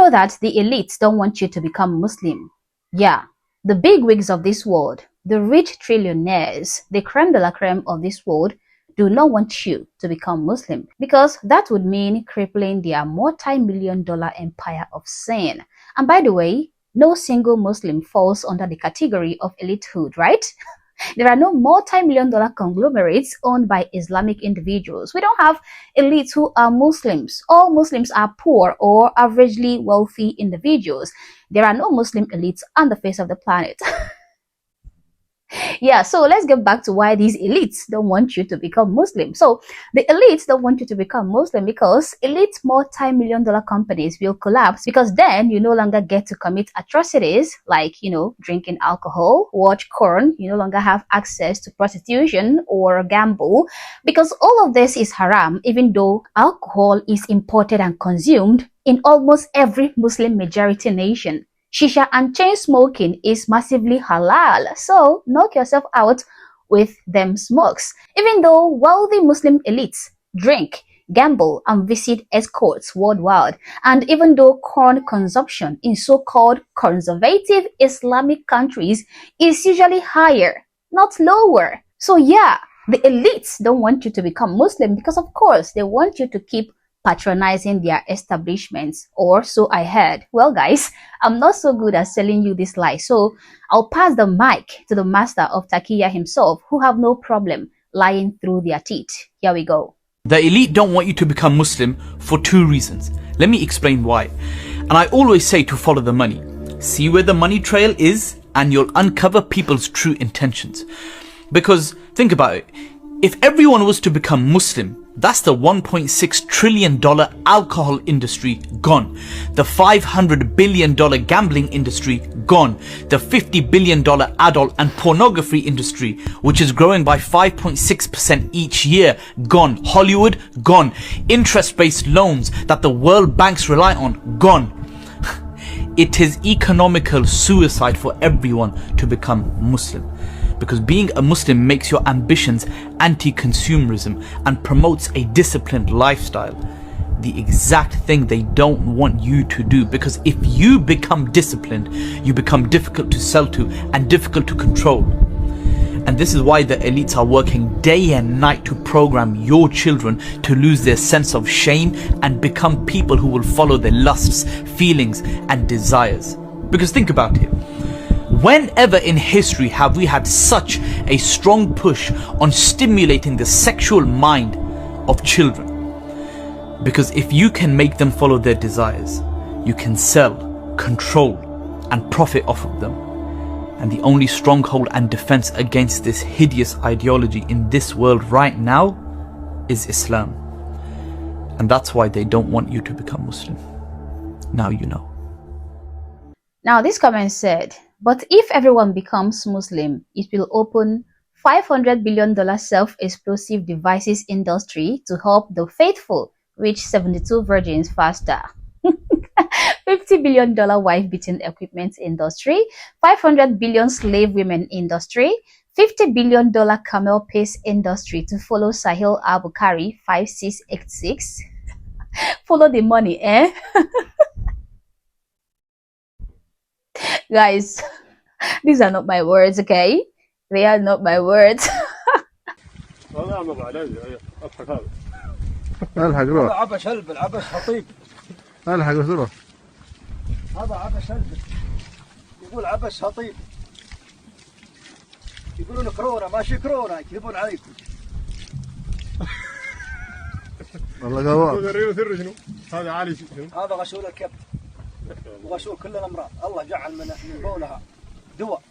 know that the elites don't want you to become Muslim? Yeah, the bigwigs of this world, the rich trillionaires, the creme de la creme of this world do not want you to become Muslim, because that would mean crippling their multi-million-dollar empire of sin. And by the way, no single Muslim falls under the category of elitehood, right? There are no multi-million-dollar conglomerates owned by Islamic individuals. We don't have elites who are Muslims. All Muslims are poor or averagely wealthy individuals. There are no Muslim elites on the face of the planet. Yeah, so let's get back to why these elites don't want you to become Muslim. So the elites don't want you to become Muslim because elite multi-million-dollar companies will collapse, because then you no longer get to commit atrocities like, drinking alcohol, watch porn, you no longer have access to prostitution or gamble, because all of this is haram, even though alcohol is imported and consumed in almost every Muslim majority nation. Shisha and chain smoking is massively halal, so knock yourself out with them smokes. Even though wealthy Muslim elites drink, gamble, and visit escorts worldwide, and even though corn consumption in so-called conservative Islamic countries is usually higher, not lower. So yeah, the elites don't want you to become Muslim because, of course, they want you to keep patronizing their establishments, or so I heard. Well guys, I'm not so good at selling you this lie, so I'll pass the mic to the master of Taqiyya himself, who have no problem lying through their teeth. Here we go. The elite don't want you to become Muslim for two reasons. Let me explain why. And I always say to follow the money. See where the money trail is and you'll uncover people's true intentions. Because think about it, if everyone was to become Muslim, that's the $1.6 trillion alcohol industry gone. The $500 billion gambling industry gone. The $50 billion adult and pornography industry, which is growing by 5.6% each year, gone. Hollywood, gone. Interest-based loans that the World Banks rely on, gone. It is economical suicide for everyone to become Muslim. Because being a Muslim makes your ambitions anti-consumerism and promotes a disciplined lifestyle. The exact thing they don't want you to do, because if you become disciplined, you become difficult to sell to and difficult to control. And this is why the elites are working day and night to program your children to lose their sense of shame and become people who will follow their lusts, feelings and desires. Because think about it. Whenever in history have we had such a strong push on stimulating the sexual mind of children? Because if you can make them follow their desires, you can sell, control, and profit off of them. And the only stronghold and defense against this hideous ideology in this world right now is Islam. And that's why they don't want you to become Muslim. Now you know. Now this comment said, but if everyone becomes Muslim, it will open $500 billion self-explosive devices industry to help the faithful reach 72 virgins faster. $50 billion wife-beating equipment industry, 500 billion slave women industry, $50 billion camel pace industry to follow Sahil Al-Bukhari 5686. Follow the money, eh? Guys, these are not my words, okay? They are not my words. الحق روح عبش هلب العبش خطيب الحق روح هذا عبش هلب يقول عبش خطيب يقولون كورونا ماشي كورونا يكذبون عليكم والله قوام سر شنو هذا عالي شنو هذا غسول الكبد وغسول كل الامراض الله جعل من بولها دواء.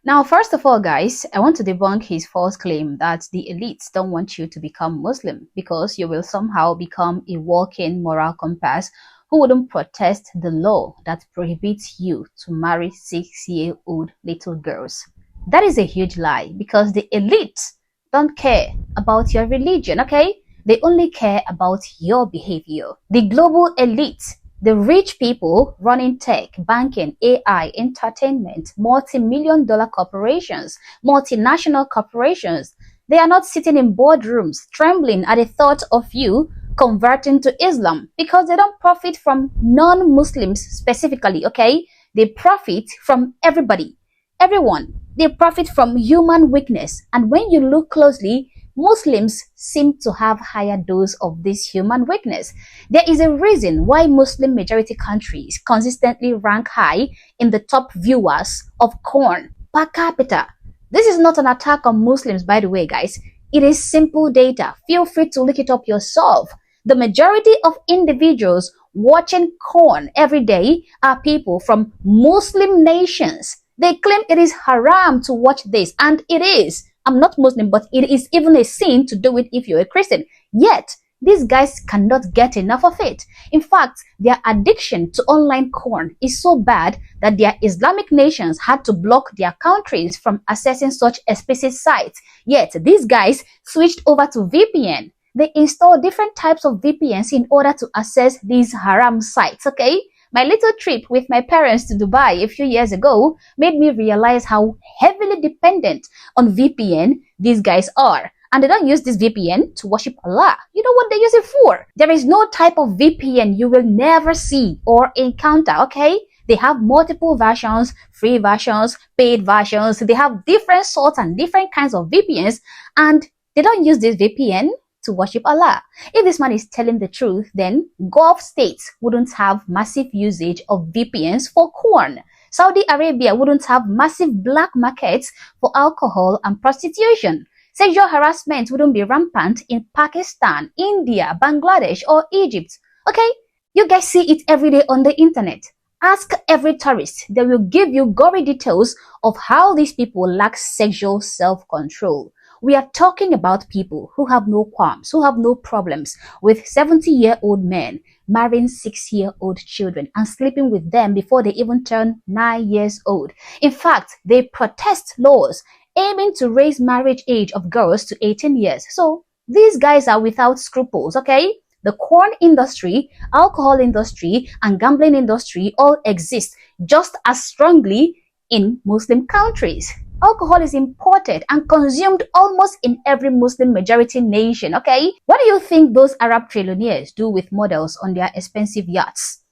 Now, first of all, guys, I want to debunk his false claim that the elites don't want you to become Muslim, because you will somehow become a walking moral compass who wouldn't protest the law that prohibits you to marry 6-year-old little girls. That is a huge lie, because the elites don't care about your religion, okay? They only care about your behavior. The global elite, the rich people running tech, banking, AI, entertainment, multi-million-dollar corporations, multinational corporations, they are not sitting in boardrooms trembling at the thought of you converting to Islam because they don't profit from non-Muslims specifically, okay? They profit from everybody, everyone. They profit from human weakness. And when you look closely, Muslims seem to have higher dose of this human weakness. There is a reason why Muslim majority countries consistently rank high in the top viewers of corn per capita. This is not an attack on Muslims, by the way, guys. It is simple data. Feel free to look it up yourself. The majority of individuals watching corn every day are people from Muslim nations. They claim it is haram to watch this, and it is. I'm not Muslim, but it is even a sin to do it if you're a Christian. Yet, these guys cannot get enough of it. In fact, their addiction to online corn is so bad that their Islamic nations had to block their countries from accessing such explicit sites. Yet, these guys switched over to VPN. They install different types of VPNs in order to access these haram sites, okay? My little trip with my parents to Dubai a few years ago made me realize how heavily dependent on VPN these guys are. And they don't use this VPN to worship Allah. You know what they use it for? There is no type of VPN you will never see or encounter, okay? They have multiple versions, free versions, paid versions. They have different sorts and different kinds of VPNs, and they don't use this VPN to worship Allah. If this man is telling the truth, then Gulf states wouldn't have massive usage of VPNs for corn. Saudi Arabia wouldn't have massive black markets for alcohol and prostitution. Sexual harassment wouldn't be rampant in Pakistan, India, Bangladesh, or Egypt. Okay? You guys see it every day on the internet. Ask every tourist. They will give you gory details of how these people lack sexual self-control. We are talking about people who have no qualms, who have no problems with 70-year-old men marrying 6-year-old children and sleeping with them before they even turn 9 years old. In fact, they protest laws aiming to raise marriage age of girls to 18 years. So these guys are without scruples, okay? The corn industry, alcohol industry, and gambling industry all exist just as strongly in Muslim countries. Alcohol is imported and consumed almost in every Muslim majority nation, okay? What do you think those Arab trillionaires do with models on their expensive yachts?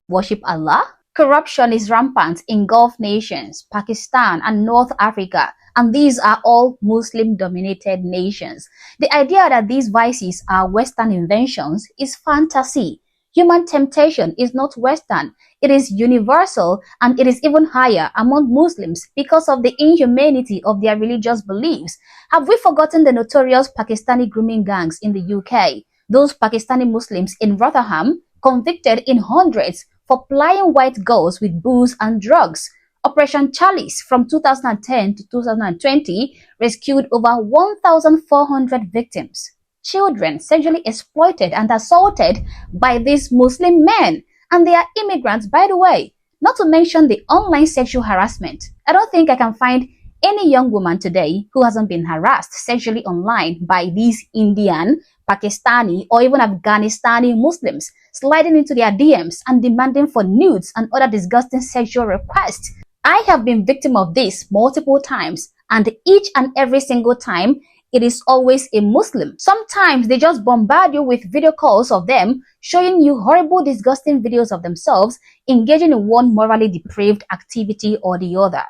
Worship Allah? Corruption is rampant in Gulf nations, Pakistan, and North Africa, and these are all Muslim-dominated nations. The idea that these vices are Western inventions is fantasy. Human temptation is not Western. It is universal, and it is even higher among Muslims because of the inhumanity of their religious beliefs. Have we forgotten the notorious Pakistani grooming gangs in the UK? Those Pakistani Muslims in Rotherham convicted in hundreds for plying white girls with booze and drugs. Operation Chalice from 2010 to 2020 rescued over 1,400 victims. Children sexually exploited and assaulted by these Muslim men. And they are immigrants, by the way. Not to mention the online sexual harassment. I don't think I can find any young woman today who hasn't been harassed sexually online by these Indian, Pakistani, or even Afghanistani Muslims sliding into their DMs and demanding for nudes and other disgusting sexual requests. I have been victim of this multiple times, and each and every single time, it is always a Muslim. Sometimes they just bombard you with video calls of them showing you horrible, disgusting videos of themselves engaging in one morally depraved activity or the other.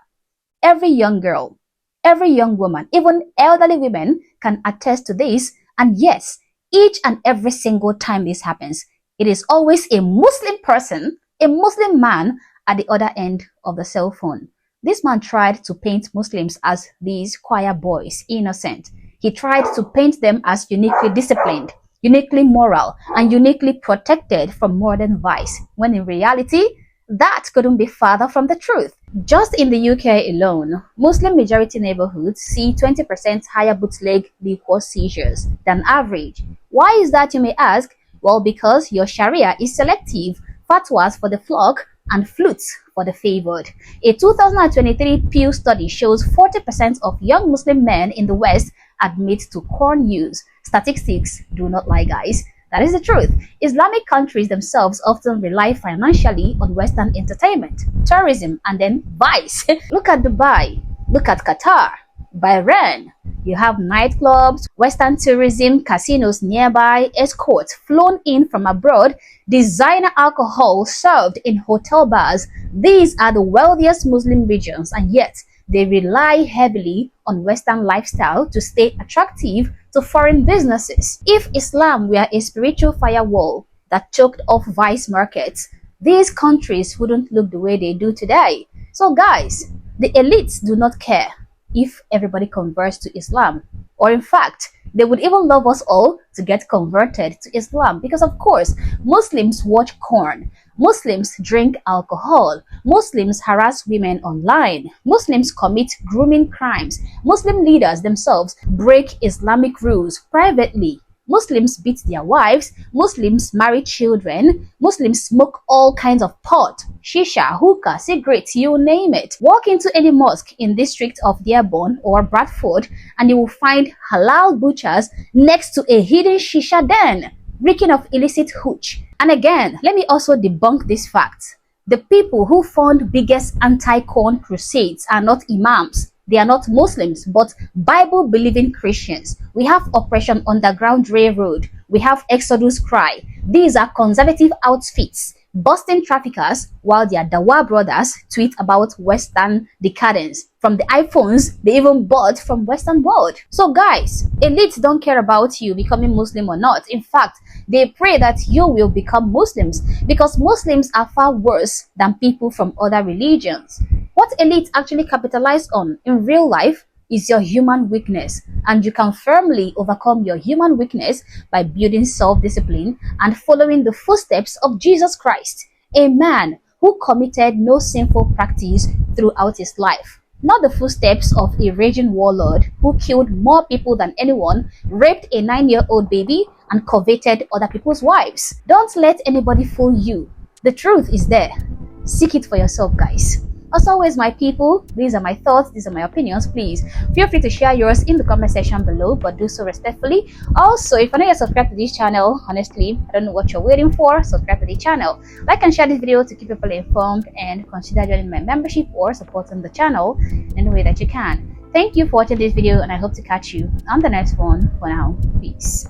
Every young girl, every young woman, even elderly women can attest to this. And yes, each and every single time this happens, it is always a Muslim person, a Muslim man at the other end of the cell phone. This man tried to paint Muslims as these choir boys, innocent. He tried to paint them as uniquely disciplined, uniquely moral, and uniquely protected from modern vice, when in reality, that couldn't be farther from the truth. Just in the UK alone, Muslim majority neighborhoods see 20% higher bootleg liquor seizures than average. Why is that, you may ask? Well, because your Sharia is selective, fatwas for the flock and flutes for the favored. A 2023 Pew study shows 40% of young Muslim men in the West admit to corn use. Statistics do not lie, guys. That is the truth. Islamic countries themselves often rely financially on Western entertainment, tourism, and then vice. Look at Dubai. Look at Qatar, Bahrain, You have nightclubs, Western tourism, casinos nearby, escorts flown in from abroad, designer alcohol served in hotel bars. These are the wealthiest Muslim regions, and yet they rely heavily on Western lifestyle to stay attractive to foreign businesses. If Islam were a spiritual firewall that choked off vice markets, these countries wouldn't look the way they do today. So guys, the elites do not care if everybody converts to Islam. Or in fact, they would even love us all to get converted to Islam because of course, Muslims watch porn, Muslims drink alcohol, Muslims harass women online, Muslims commit grooming crimes, Muslim leaders themselves break Islamic rules privately. Muslims beat their wives, Muslims marry children, Muslims smoke all kinds of pot, shisha, hookah, cigarettes, you name it. Walk into any mosque in district of Dearborn or Bradford and you will find halal butchers next to a hidden shisha den, reeking of illicit hooch. And again, let me also debunk this fact. The people who fund biggest anti-corn crusades are not imams. They are not Muslims, but Bible-believing Christians. We have Operation Underground Railroad. We have Exodus Cry. These are conservative outfits, busting traffickers while their Dawa brothers tweet about Western decadence from the iPhones they even bought from Western world. So guys, elites don't care about you becoming Muslim or not. In fact, they pray that you will become Muslims because Muslims are far worse than people from other religions. What elites actually capitalize on in real life is your human weakness, and you can firmly overcome your human weakness by building self-discipline and following the footsteps of Jesus Christ, a man who committed no sinful practice throughout his life. Not the footsteps of a raging warlord who killed more people than anyone, raped a 9-year-old baby, and coveted other people's wives. Don't let anybody fool you. The truth is there. Seek it for yourself, guys. As always, my people, these are my thoughts, these are my opinions. Please feel free to share yours in the comment section below, but do so respectfully. Also, if you're not yet subscribed to this channel, honestly, I don't know what you're waiting for. Subscribe to the channel. Like and share this video to keep people informed, and consider joining my membership or supporting the channel in any way that you can. Thank you for watching this video, and I hope to catch you on the next one. For now, peace.